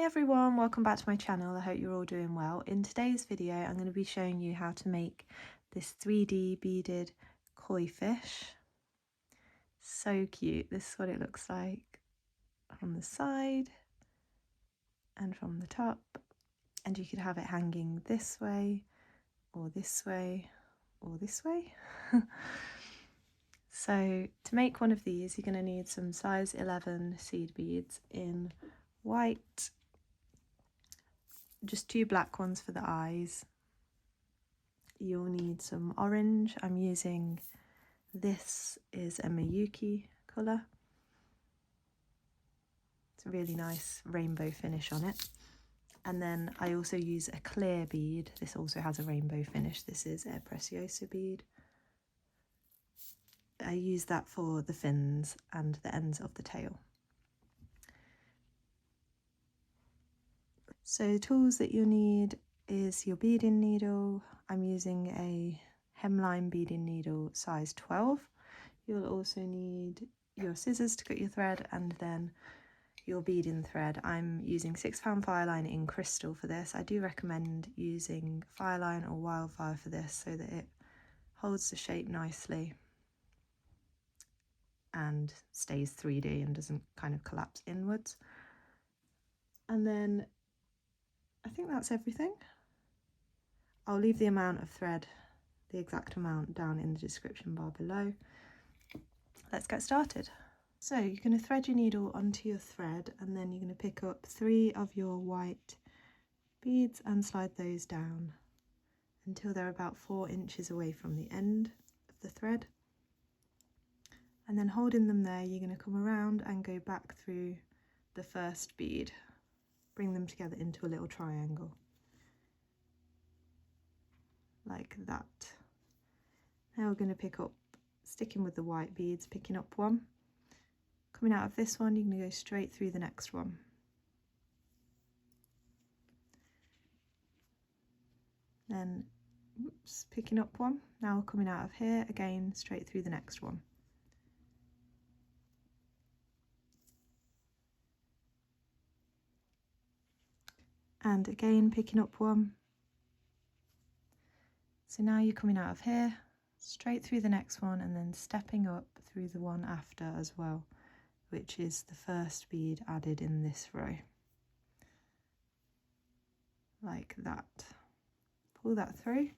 everyone, welcome back to my channel. I hope you're all doing well. In today's video I'm going to be showing you how to make this 3D beaded koi fish. So cute. This is what it looks like from the side and from the top, and you could have it hanging this way or this way or this way. So to make one of these you're going to need some size 11 seed beads in white, just 2 black ones for the eyes. You'll need some orange. I'm using, this is a Miyuki colour. It's a really nice rainbow finish on it. And then I also use a clear bead. This also has a rainbow finish. This is a Preciosa bead. I use that for the fins and the ends of the tail. So the tools that you'll need is your beading needle. I'm using a hemline beading needle size 12. You'll also need your scissors to cut your thread and then your beading thread. I'm using 6-pound fireline in crystal for this. I do recommend using fireline or wildfire for this so that it holds the shape nicely and stays 3D and doesn't kind of collapse inwards. And then I think that's everything. I'll leave the amount of thread, the exact amount, down in the description bar below. Let's get started. So you're going to thread your needle onto your thread and then you're going to pick up 3 of your white beads and slide those down until they're about 4 inches away from the end of the thread. And then holding them there, you're going to come around and go back through the first bead. Bring them together into a little triangle. Like that. Now we're going to pick up, sticking with the white beads, picking up one. Coming out of this one, you're going to go straight through the next one. Then, oops, picking up one. Now we're coming out of here, again, straight through the next one. And again, picking up one. So now you're coming out of here, straight through the next one, and then stepping up through the one after as well, which is the first bead added in this row. Like that. Pull that through.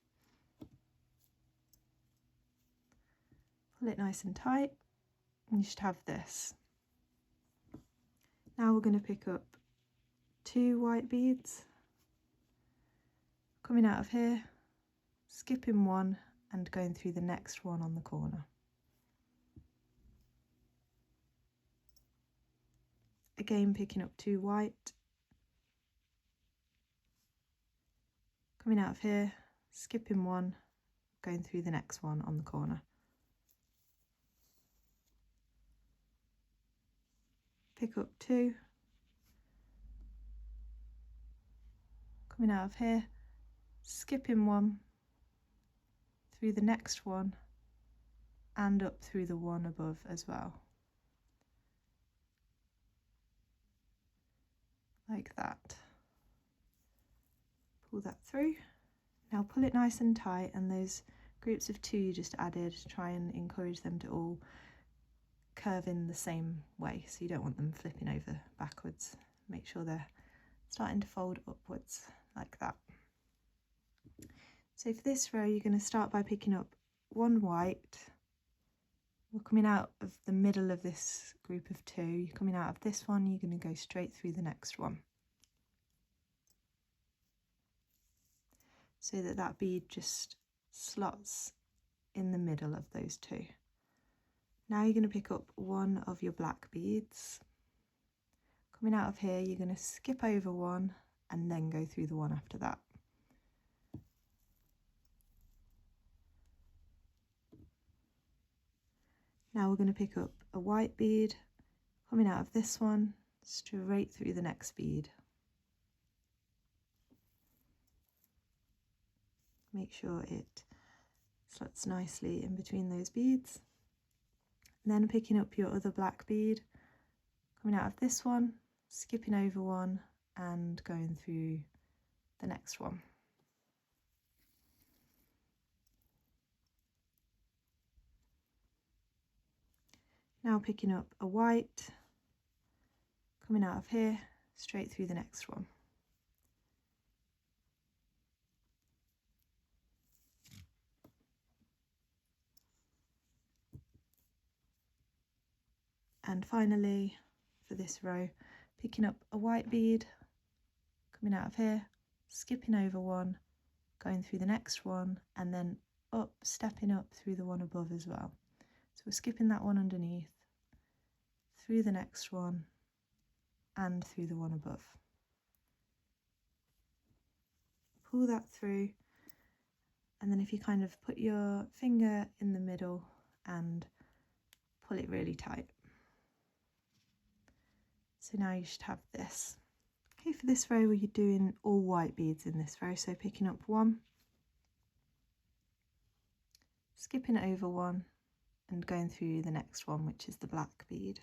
Pull it nice and tight, and you should have this. Now we're going to pick up 2 white beads, coming out of here, skipping one and going through the next one on the corner. Again, picking up 2 white, coming out of here, skipping one, going through the next one on the corner. Pick up 2, coming out of here, skipping one, through the next one, and up through the one above as well. Like that. Pull that through. Now pull it nice and tight, and those groups of 2 you just added, try and encourage them to all curve in the same way, so you don't want them flipping over backwards. Make sure they're starting to fold upwards like that. So for this row you're going to start by picking up 1 white. We're coming out of the middle of this group of 2. You're coming out of this one, you're going to go straight through the next one, so that that bead just slots in the middle of those 2. Now you're going to pick up 1 of your black beads. Coming out of here, you're going to skip over one and then go through the one after that. Now we're going to pick up a white bead, coming out of this one, straight through the next bead. Make sure it slots nicely in between those beads. And then picking up your other black bead, coming out of this one, skipping over one and going through the next one. Now picking up a white, coming out of here, straight through the next one. And finally, for this row, picking up a white bead, coming out of here, skipping over one, going through the next one, and then up, stepping up through the one above as well. So we're skipping that one underneath, through the next one, and through the one above. Pull that through, and then if you kind of put your finger in the middle and pull it really tight. So now you should have this. Okay, for this row we're doing all white beads in this row, so picking up one, skipping over one, and going through the next one, which is the black bead.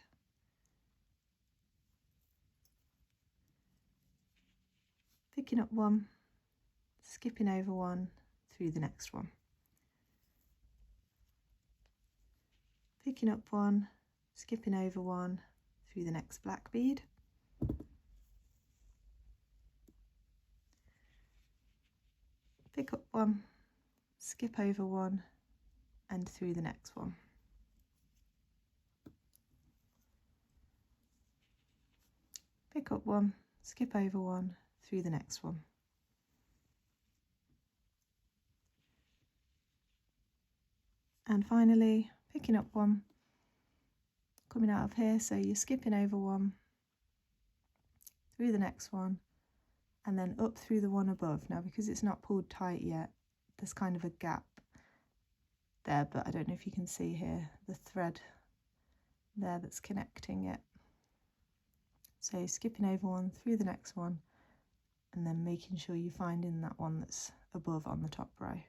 Picking up one, skipping over one, through the next one. Picking up one, skipping over one, through the next black bead. Pick up one, skip over one, and through the next one. Pick up one, skip over one, through the next one. And finally, picking up one, coming out of here, so you're skipping over one, through the next one, and then up through the one above. Now, because it's not pulled tight yet, there's kind of a gap there, but I don't know if you can see here, the thread there that's connecting it. So skipping over one, through the next one, and then making sure you find in that one that's above on the top row.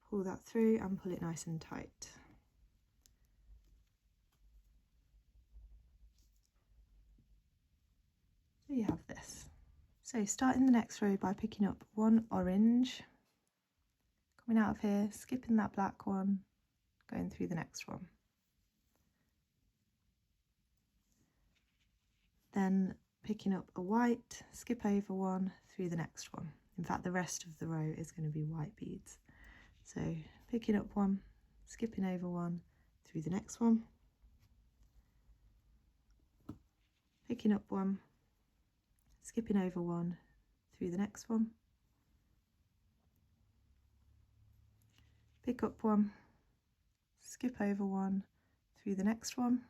Pull that through and pull it nice and tight. So you have this. So starting the next row by picking up one orange, coming out of here, skipping that black one, going through the next one. Then picking up a white, skip over one, through the next one. In fact, the rest of the row is going to be white beads. So picking up one, skipping over one, through the next one. Picking up one, skipping over one, through the next one. Pick up one, skip over one, through the next one.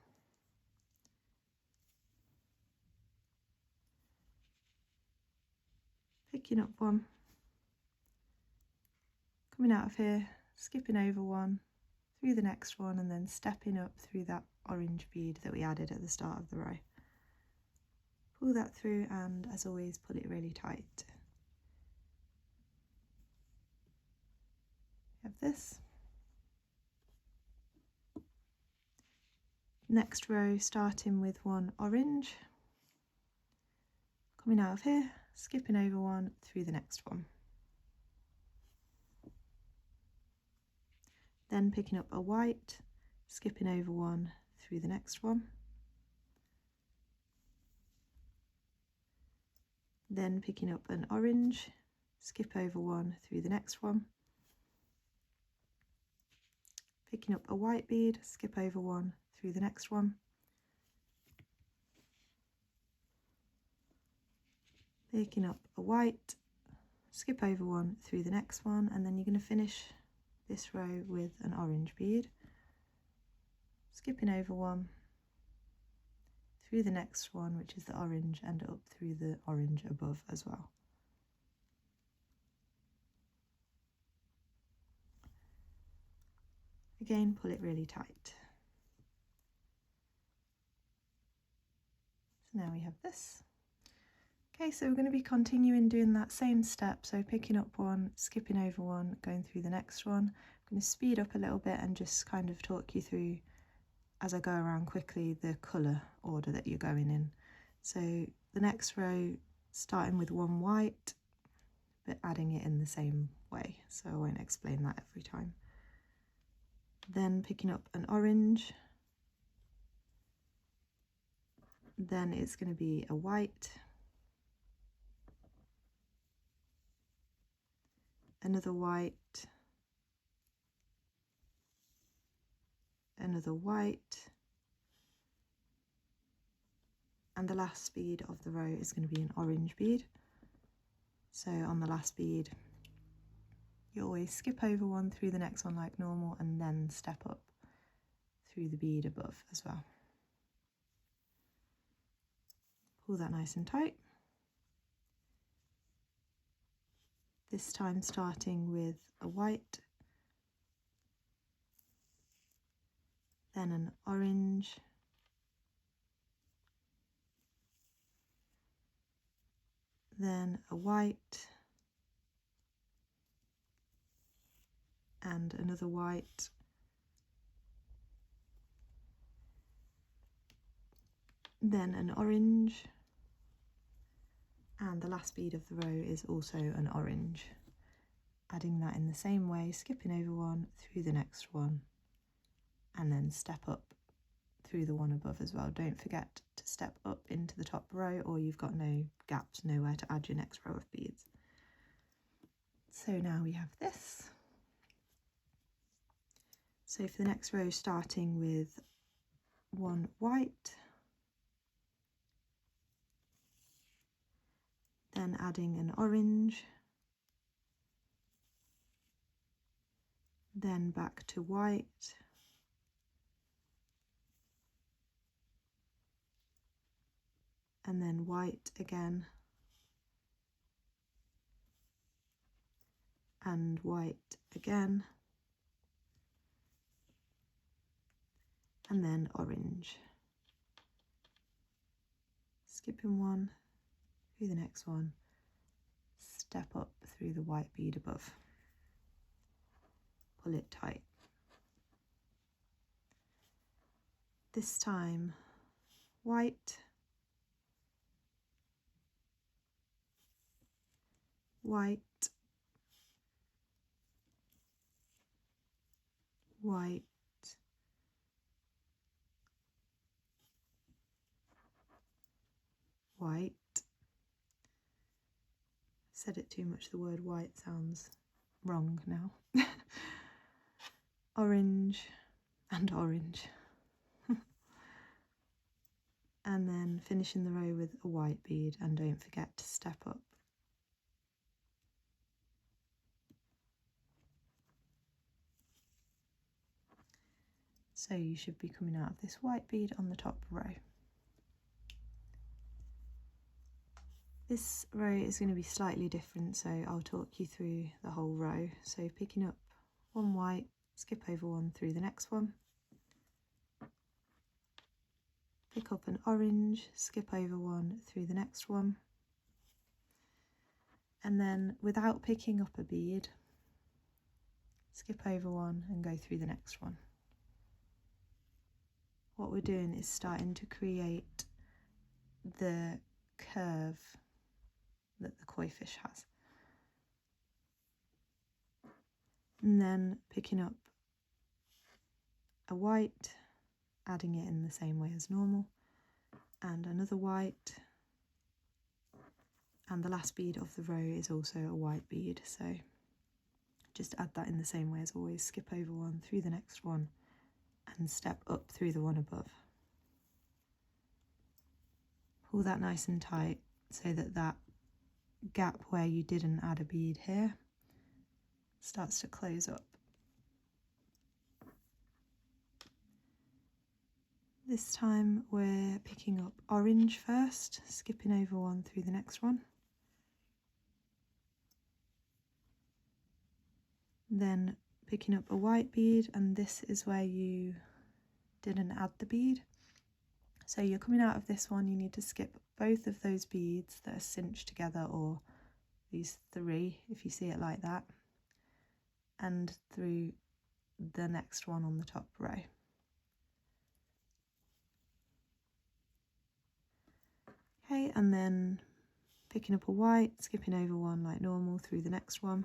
Picking up one, coming out of here, skipping over one, through the next one, and then stepping up through that orange bead that we added at the start of the row. Pull that through, and as always, pull it really tight. You have this. Next row, starting with one orange, coming out of here, skipping over one, through the next one. Then picking up a white, skipping over one, through the next one. Then picking up an orange, skip over one, through the next one. Picking up a white bead, skip over one, through the next one. Picking up a white, skip over one, through the next one, and then you're going to finish this row with an orange bead, skipping over one, through the next one, which is the orange, and up through the orange above as well. Again, pull it really tight. So now we have this. Okay, so we're going to be continuing doing that same step, so picking up one, skipping over one, going through the next one. I'm going to speed up a little bit and just kind of talk you through, as I go around quickly, the colour order that you're going in. So the next row starting with one white but adding it in the same way, so I won't explain that every time. Then picking up an orange, then it's going to be a white, another white, another white, and the last bead of the row is going to be an orange bead. So on the last bead you always skip over one through the next one like normal and then step up through the bead above as well. Pull that nice and tight. This time starting with a white, then an orange, then a white, and another white, then an orange, and the last bead of the row is also an orange. Adding that in the same way, skipping over one through the next one, and then step up through the one above as well. Don't forget to step up into the top row or you've got no gaps, nowhere to add your next row of beads. So now we have this. So for the next row, starting with one white, then adding an orange, then back to white, and then white again, and white again, and then orange. Skipping one through the next one, step up through the white bead above. Pull it tight. This time white, white, white, white. Said it too much, the word white sounds wrong now. Orange and orange. And then finishing the row with a white bead, and don't forget to step up. So you should be coming out of this white bead on the top row. This row is going to be slightly different, so I'll talk you through the whole row. So picking up one white, skip over one through the next one. Pick up an orange, skip over one through the next one. And then without picking up a bead, skip over one and go through the next one. What we're doing is starting to create the curve that the koi fish has. And then picking up a white, adding it in the same way as normal, and another white, and the last bead of the row is also a white bead, so just add that in the same way as always. Skip over one through the next one and step up through the one above. Pull that nice and tight so that that gap where you didn't add a bead here starts to close up. This time we're picking up orange first, skipping over one through the next one. Then picking up a white bead, and this is where you didn't add the bead. So you're coming out of this one, you need to skip both of those beads that are cinched together, or these three if you see it like that, and through the next one on the top row. Okay, and then picking up a white, skipping over one like normal through the next one.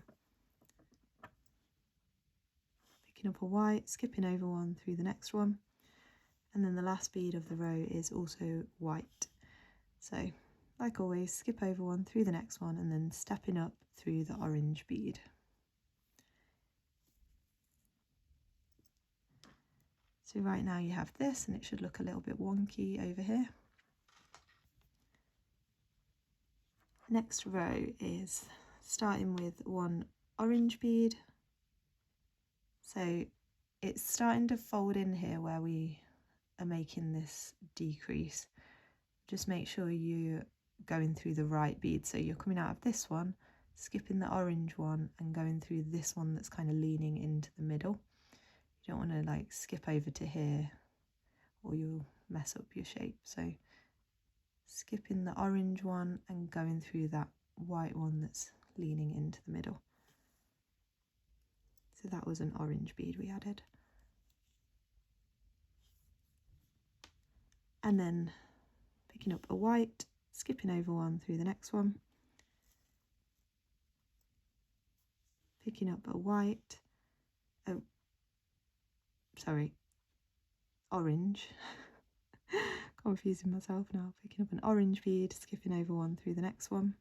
Picking up a white, skipping over one through the next one. And then the last bead of the row is also white. So, like always, skip over one through the next one and then stepping up through the orange bead. So right now you have this, and it should look a little bit wonky over here. Next row is starting with one orange bead. So it's starting to fold in here where we are making this decrease. Just make sure you're going through the right bead. So you're coming out of this one, skipping the orange one and going through this one that's kind of leaning into the middle. You don't want to like skip over to here or you'll mess up your shape. So skipping the orange one and going through that white one that's leaning into the middle. So that was an orange bead we added. And then picking up a white, skipping over one through the next one. Picking up a white, orange. Confusing myself now. Picking up an orange bead, skipping over one through the next one.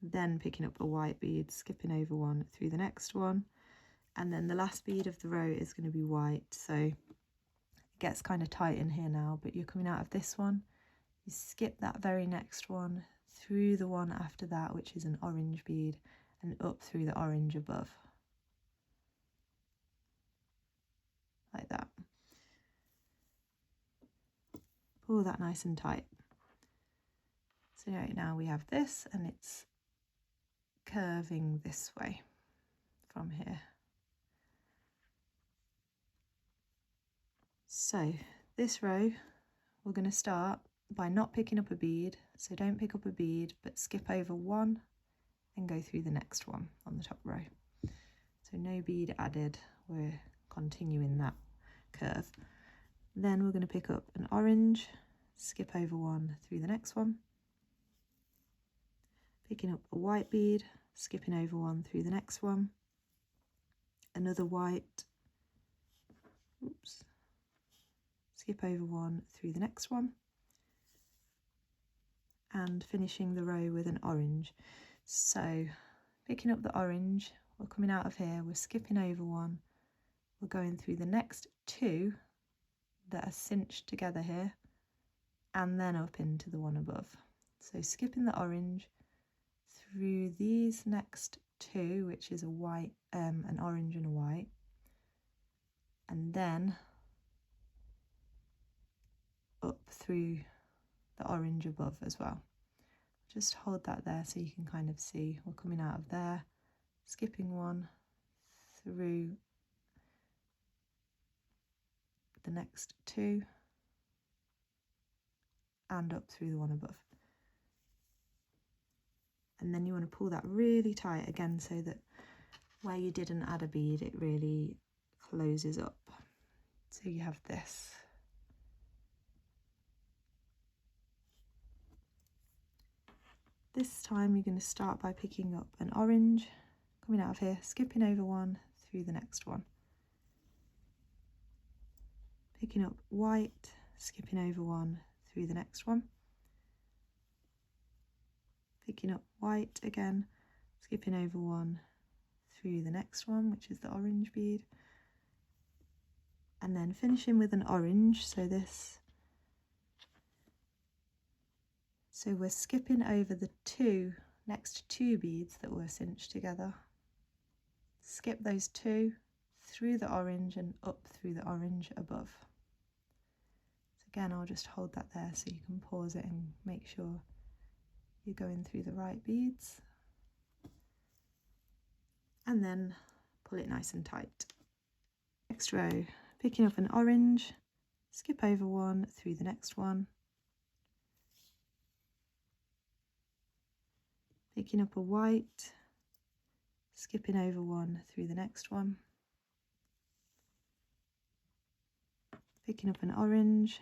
Then picking up a white bead, skipping over one through the next one. And then the last bead of the row is going to be white. So it gets kind of tight in here now, but you're coming out of this one. You skip that very next one through the one after that, which is an orange bead, and up through the orange above. Like that. Pull that nice and tight. So right now we have this, and it's curving this way from here. So this row we're going to start by not picking up a bead. So don't pick up a bead, but skip over one and go through the next one on the top row. So no bead added, we're continuing that curve. Then we're going to pick up an orange, skip over one through the next one. Picking up a white bead, skipping over one through the next one. Another white, oops, skip over one through the next one. And finishing the row with an orange. So picking up the orange, we're coming out of here, we're skipping over one, we're going through the next two that are cinched together here, and then up into the one above. So skipping the orange through these next two, which is a white, an orange and a white, and then up through the orange above as well. Just hold that there so you can kind of see we're coming out of there, skipping one through the next two and up through the one above. And then you want to pull that really tight again so that where you didn't add a bead it really closes up. So you have this. This time you're going to start by picking up an orange, coming out of here, skipping over one through the next one. Picking up white, skipping over one through the next one. Picking up white again, skipping over one through the next one, which is the orange bead. And then finishing with an orange, so we're skipping over the next two beads that were cinched together. Skip those two through the orange and up through the orange above. So again, I'll just hold that there so you can pause it and make sure you're going through the right beads. And then pull it nice and tight. Next row, picking up an orange, skip over one through the next one. Picking up a white, skipping over one through the next one. Picking up an orange,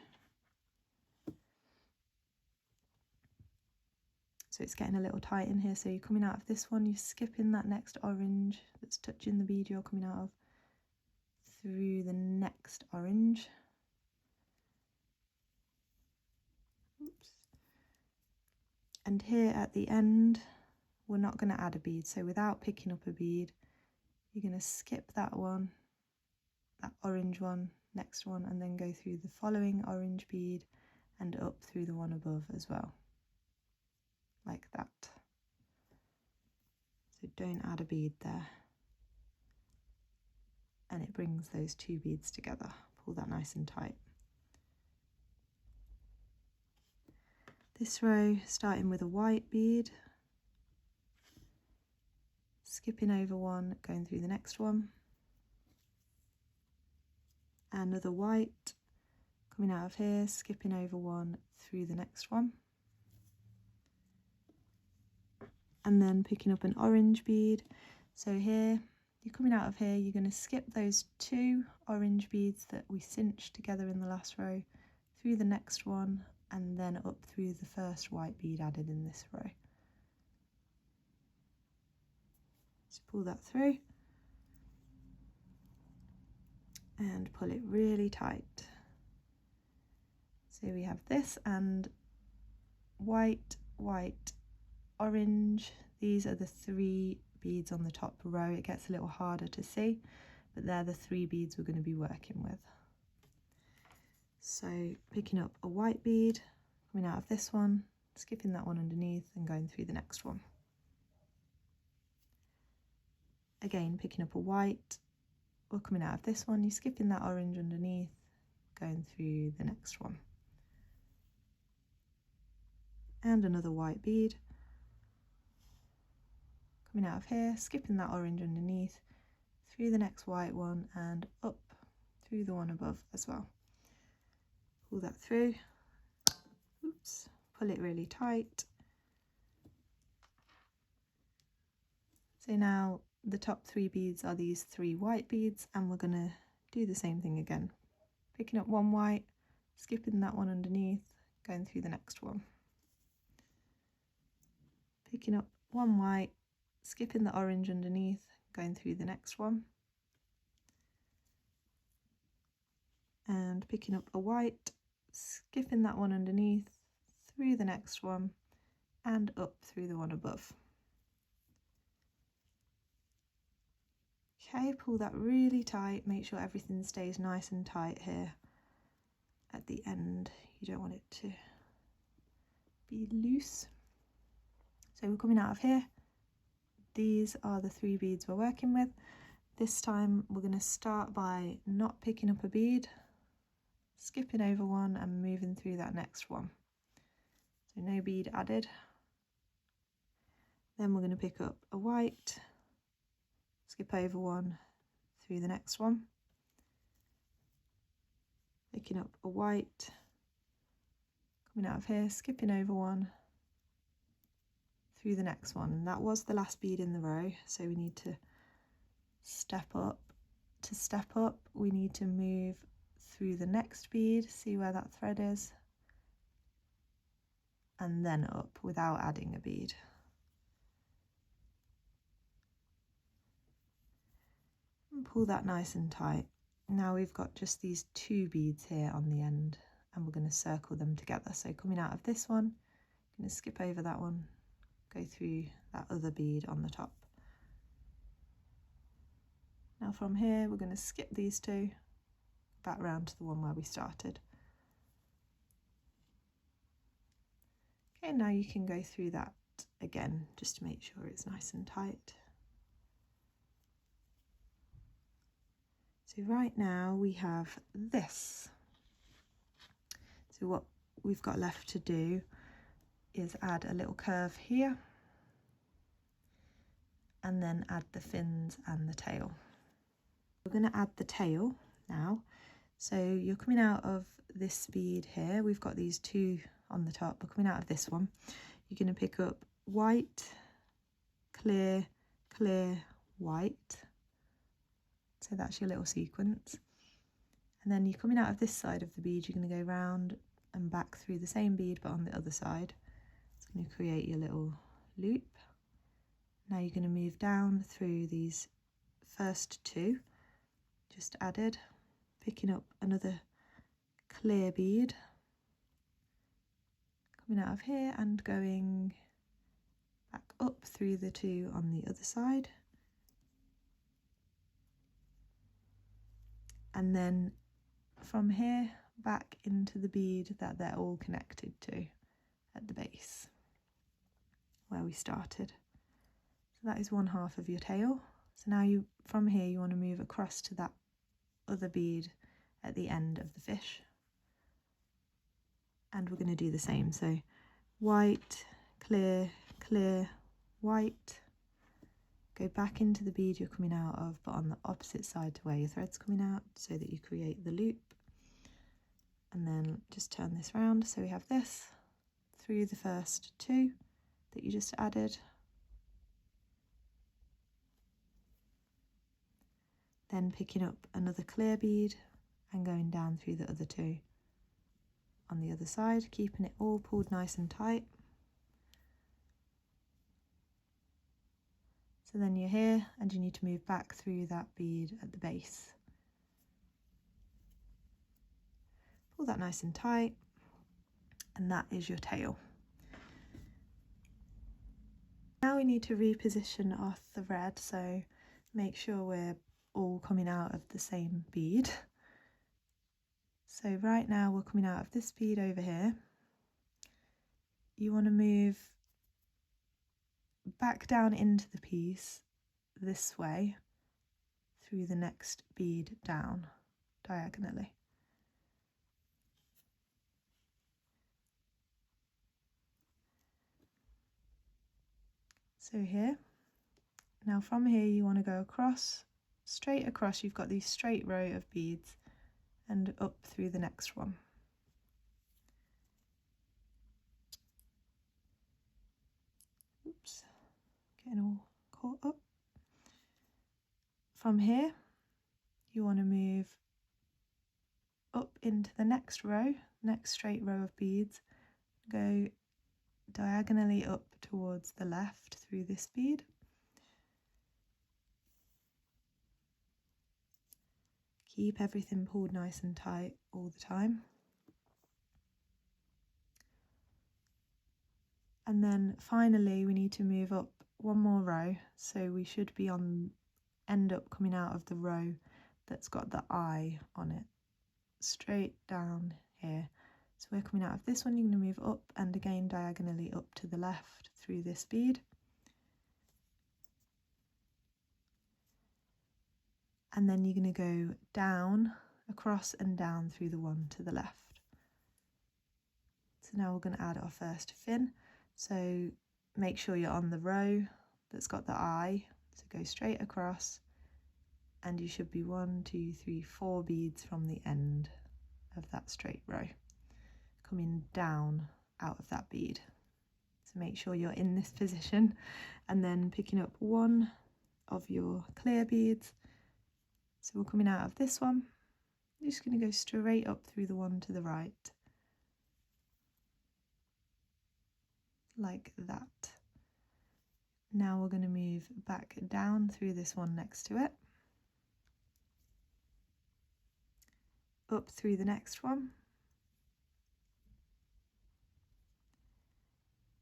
So it's getting a little tight in here. So you're coming out of this one, you're skipping that next orange that's touching the bead you're coming out of through the next orange. Oops. And here at the end, we're not going to add a bead. So without picking up a bead, you're going to skip that one, that orange one, next one, and then go through the following orange bead and up through the one above as well, like that. So don't add a bead there. And it brings those two beads together. Pull that nice and tight. This row, starting with a white bead, skipping over one, going through the next one, another white, coming out of here, skipping over one, through the next one, and then picking up an orange bead. So here, you're coming out of here, you're going to skip those two orange beads that we cinched together in the last row, through the next one, and then up through the first white bead added in this row. So pull that through and pull it really tight. So we have this and white, white, orange. These are the three beads on the top row. It gets a little harder to see, but they're the three beads we're going to be working with. So picking up a white bead, coming out of this one, skipping that one underneath and going through the next one. Again, picking up a white, or coming out of this one, you're skipping that orange underneath, going through the next one. And another white bead. Coming out of here, skipping that orange underneath, through the next white one and up through the one above as well. Pull that through, oops, pull it really tight. So now the top three beads are these three white beads, and we're going to do the same thing again. Picking up one white, skipping that one underneath, going through the next one. Picking up one white, skipping the orange underneath, going through the next one. And picking up a white, skipping that one underneath, through the next one, and up through the one above. Okay, pull that really tight, make sure everything stays nice and tight here at the end. You don't want it to be loose. So we're coming out of here. These are the three beads we're working with. This time we're going to start by not picking up a bead, skipping over one and moving through that next one. So no bead added. Then we're going to pick up a white, skip over one, through the next one. Picking up a white, coming out of here, skipping over one, through the next one. And that was the last bead in the row, so we need to step up. To step up, we need to move through the next bead, see where that thread is, and then up without adding a bead. And pull that nice and tight. Now we've got just these two beads here on the end, and we're going to circle them together. So coming out of this one, I'm going to skip over that one, go through that other bead on the top. Now from here we're going to skip these two back round to the one where we started. Okay, now you can go through that again just to make sure it's nice and tight. So right now we have this. So what we've got left to do is add a little curve here and then add the fins and the tail. We're going to add the tail now. So you're coming out of this bead here. We've got these two on the top. We're coming out of this one. You're going to pick up white, clear, clear, white. So that's your little sequence. And then you're coming out of this side of the bead. You're going to go round and back through the same bead but on the other side. So going to create your little loop. Now you're going to move down through these first two, just added, picking up another clear bead, coming out of here and going back up through the two on the other side, and then from here back into the bead that they're all connected to at the base where we started. So that is one half of your tail. So now you, from here, you want to move across to that other bead at the end of the fish, and we're going to do the same. So white, clear, clear, white, go back into the bead you're coming out of, but on the opposite side to where your thread's coming out, so that you create the loop. And then just turn this round, so we have this through the first two that you just added, then picking up another clear bead and going down through the other two on the other side, keeping it all pulled nice and tight. So then you're here and you need to move back through that bead at the base. Pull that nice and tight, and that is your tail. Now we need to reposition our thread, so make sure we're all coming out of the same bead. So right now we're coming out of this bead over here. You want to move back down into the piece this way through the next bead down diagonally. So here, now from here you want to go across, straight across. You've got these straight row of beads and up through the next one. Oops, getting all caught up. From here you want to move up into the next row, next straight row of beads, go diagonally up towards the left through this bead. Keep everything pulled nice and tight all the time. And then finally we need to move up one more row, so we should be end up coming out of the row that's got the eye on it, straight down here. So we're coming out of this one, you're going to move up and again diagonally up to the left through this bead. And then you're going to go down, across and down through the one to the left. So now we're going to add our first fin. So make sure you're on the row that's got the eye. So go straight across, and you should be 1, 2, 3, 4 beads from the end of that straight row, coming down out of that bead. So make sure you're in this position, and then picking up one of your clear beads. So we're coming out of this one, you're just going to go straight up through the one to the right, like that. Now we're going to move back down through this one next to it, up through the next one,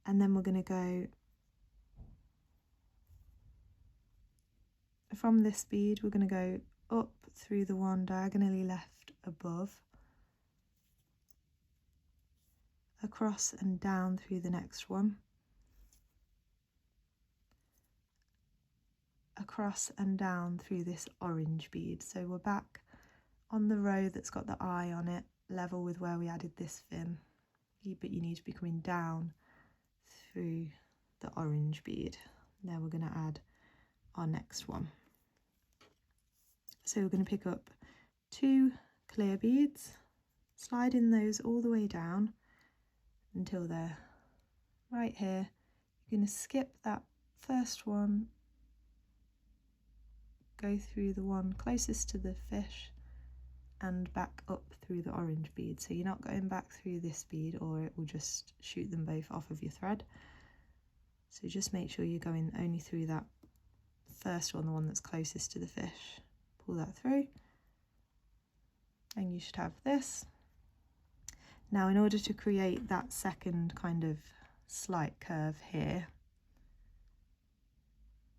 and then we're going to go from this bead, we're going to go up through the one diagonally left above, across and down through the next one, across and down through this orange bead. So we're back on the row that's got the eye on it, level with where we added this fin, but you need to be coming down through the orange bead. Now we're going to add our next one. So we're going to pick up 2 clear beads, slide in those all the way down until they're right here. You're going to skip that first one, go through the one closest to the fish, and back up through the orange bead. So you're not going back through this bead or it will just shoot them both off of your thread. So just make sure you're going only through that first one, the one that's closest to the fish. Pull that through and you should have this. Now in order to create that second kind of slight curve here,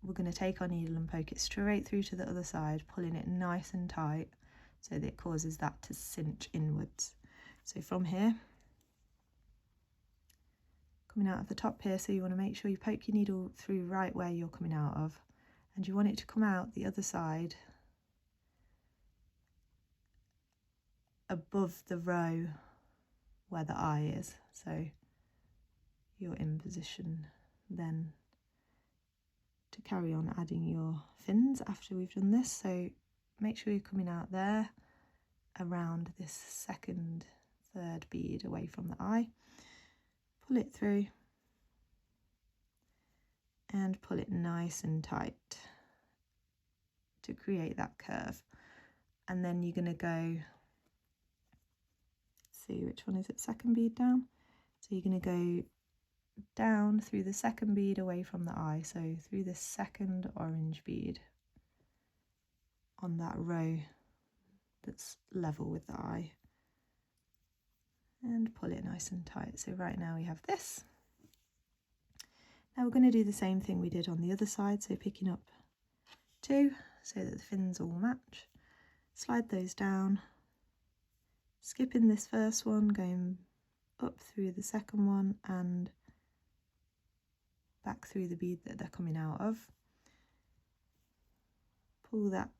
we're going to take our needle and poke it straight through to the other side, pulling it nice and tight so that it causes that to cinch inwards. So from here, coming out of the top here, so you want to make sure you poke your needle through right where you're coming out of, and you want it to come out the other side above the row where the eye is. So you're in position then to carry on adding your fins after we've done this. So make sure you're coming out there around this second, third bead away from the eye. Pull it through and pull it nice and tight to create that curve. And then you're going to go, let's see, which one is it? Second bead down. So you're going to go down through the second bead away from the eye, so through this second orange bead on that row that's level with the eye, and pull it nice and tight. So right now we have this. Now we're going to do the same thing we did on the other side, so picking up two so that the fins all match, slide those down, skipping this first one, going up through the second one and back through the bead that they're coming out of. Pull that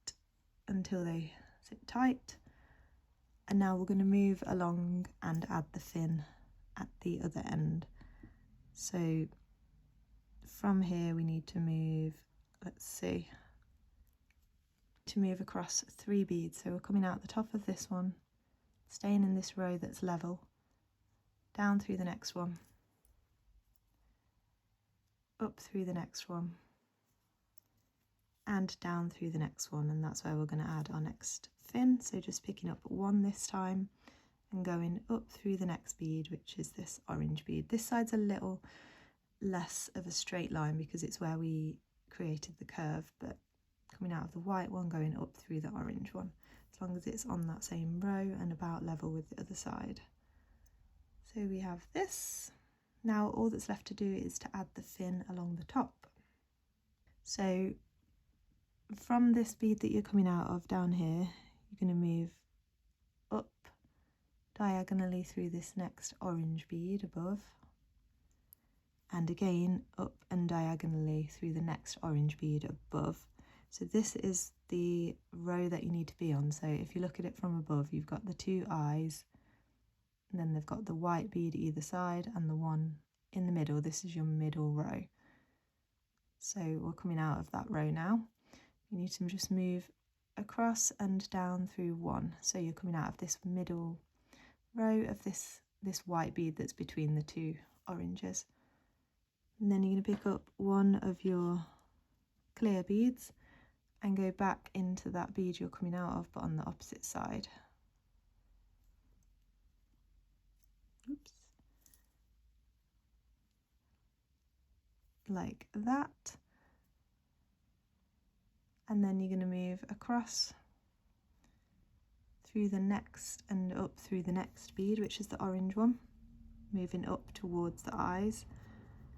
until they sit tight, and now we're going to move along and add the fin at the other end. So from here we need to move, let's see, to move across 3 beads. So we're coming out the top of this one, staying in this row that's level, down through the next one, up through the next one, and down through the next one, and that's where we're going to add our next fin. So just picking up 1 this time and going up through the next bead, which is this orange bead. This side's a little less of a straight line because it's where we created the curve, but coming out of the white one, going up through the orange one, as long as it's on that same row and about level with the other side. So we have this. Now all that's left to do is to add the fin along the top. So from this bead that you're coming out of down here, you're going to move up diagonally through this next orange bead above, and again up and diagonally through the next orange bead above. So this is the row that you need to be on. So if you look at it from above, you've got the 2 eyes, and then they've got the white bead either side and the one in the middle. This is your middle row. So we're coming out of that row now. You need to just move across and down through 1. So you're coming out of this middle row of this white bead that's between the 2 oranges. And then you're going to pick up 1 of your clear beads and go back into that bead you're coming out of, but on the opposite side. Oops. Like that. And then you're going to move across through the next and up through the next bead, which is the orange one, moving up towards the eyes.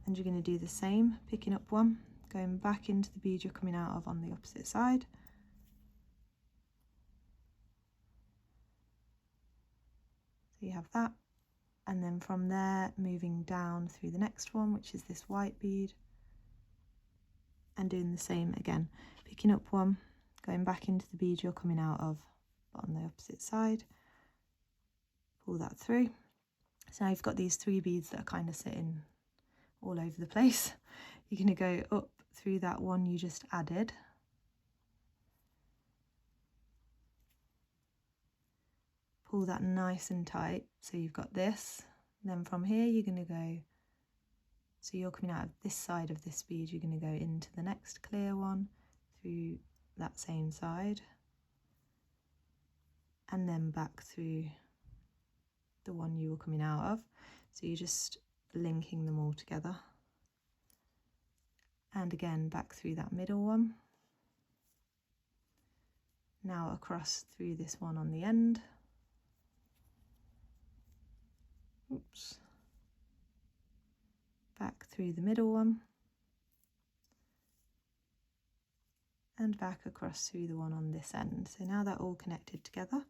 And you're going to do the same, picking up 1, going back into the bead you're coming out of on the opposite side. So you have that, and then from there moving down through the next one, which is this white bead, and doing the same again, picking up 1, going back into the bead you're coming out of, but on the opposite side. Pull that through. So now you've got these 3 beads that are kind of sitting all over the place. You're going to go up through that one you just added, pull that nice and tight, so you've got this. Then from here you're going to go, so you're coming out of this side of this bead, you're going to go into the next clear one through that same side, and then back through the one you were coming out of. So you're just linking them all together. And again, back through that middle one. Now across through this one on the end. Oops. Back through the middle one. And back across through the one on this end. So now they're all connected together.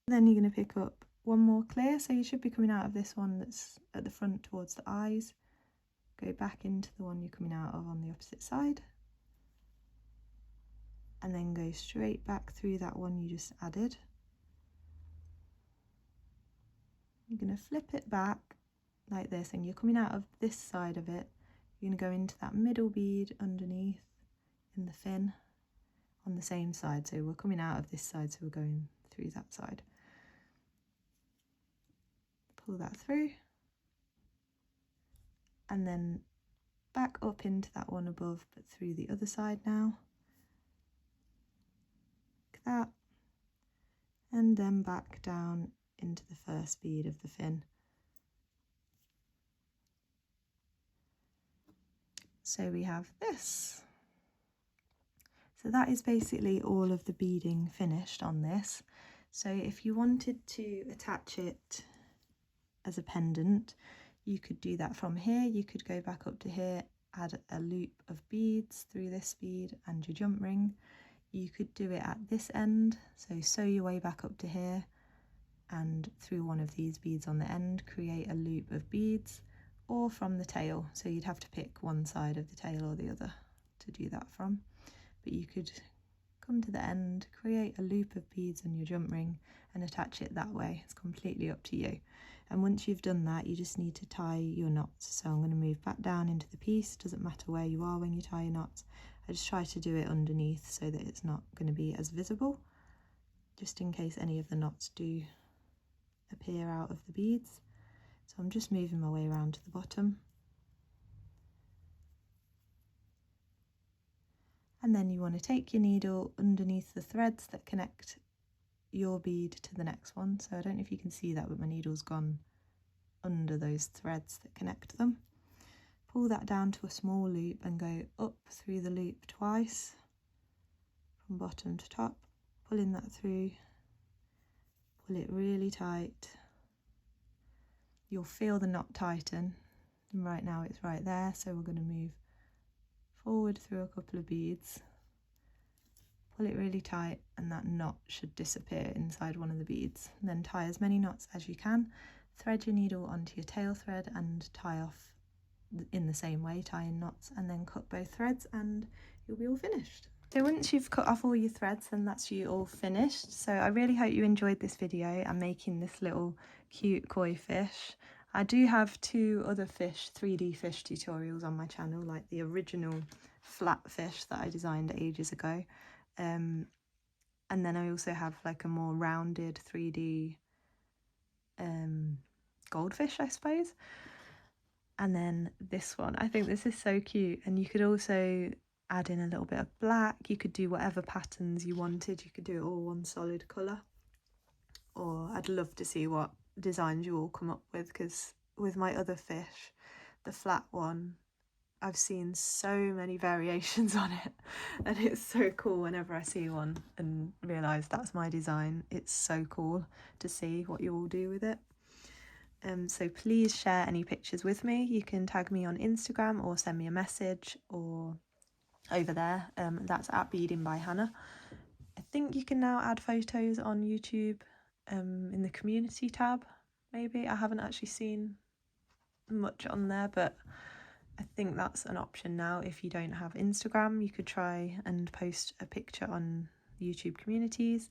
Then you're going to pick up one more clear, so you should be coming out of this one that's at the front towards the eyes. Go back into the one you're coming out of on the opposite side. And then go straight back through that one you just added. You're going to flip it back like this, and you're coming out of this side of it. You're going to go into that middle bead underneath in the fin on the same side. So we're coming out of this side, so we're going through that side. Pull that through, and then back up into that one above, but through the other side now. Like that. And then back down into the first bead of the fin. So we have this. So that is basically all of the beading finished on this. So if you wanted to attach it as a pendant, you could do that from here. You could go back up to here, add a loop of beads through this bead and your jump ring. You could do it at this end, so sew your way back up to here and through one of these beads on the end, create a loop of beads, or from the tail. So you'd have to pick one side of the tail or the other to do that from. But you could come to the end, create a loop of beads on your jump ring and attach it that way. It's completely up to you. And once you've done that, you just need to tie your knots. So I'm going to move back down into the piece. Doesn't matter where you are when you tie your knots. I just try to do it underneath so that it's not going to be as visible, just in case any of the knots do appear out of the beads. So I'm just moving my way around to the bottom. And then you want to take your needle underneath the threads that connect your bead to the next one. So I don't know if you can see that, but my needle's gone under those threads that connect them. Pull that down to a small loop and go up through the loop twice, from bottom to top, pulling that through, pull it really tight. You'll feel the knot tighten, and right now it's right there, so we're going to move forward through a couple of beads, pull it really tight, and that knot should disappear inside one of the beads. And then tie as many knots as you can, thread your needle onto your tail thread and tie off in the same way, tie in knots, and then cut both threads and you'll be all finished. So once you've cut off all your threads, then that's you all finished. So I really hope you enjoyed this video and making this little cute koi fish. I do have 2 other fish, 3D fish tutorials on my channel, like the original flat fish that I designed ages ago. And then I also have like a more rounded 3D goldfish, I suppose. And then this one, I think this is so cute. And you could also add in a little bit of black. You could do whatever patterns you wanted. You could do it all one solid colour. Or I'd love to see what designs you all come up with, because with my other fish, the flat one, I've seen so many variations on it, and it's so cool whenever I see one and realise that's my design. It's so cool to see what you all do with it. So please share any pictures with me. You can tag me on Instagram or send me a message or over there. That's at Beading by Hannah. I think you can now add photos on YouTube in the community tab, maybe. I haven't actually seen much on there, but I think that's an option now. If you don't have Instagram, you could try and post a picture on YouTube communities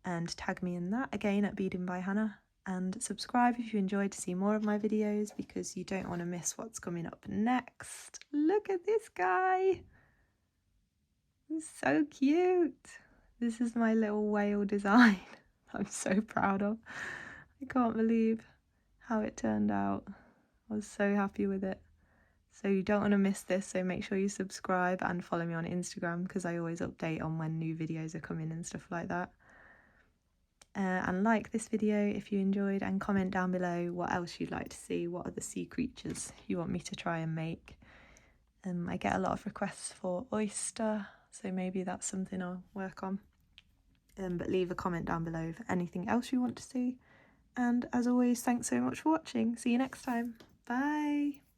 and tag me in that, again at Beading by Hannah. And subscribe if you enjoyed to see more of my videos, because you don't want to miss what's coming up next. Look at this guy. He's so cute. This is my little whale design I'm so proud of. I can't believe how it turned out. I was so happy with it. So you don't want to miss this, so make sure you subscribe and follow me on Instagram, because I always update on when new videos are coming and stuff like that. and like this video if you enjoyed, and comment down below what else you'd like to see, what other sea creatures you want me to try and make. I get a lot of requests for oyster, so maybe that's something I'll work on. But leave a comment down below for anything else you want to see. And as always, thanks so much for watching. See you next time. Bye!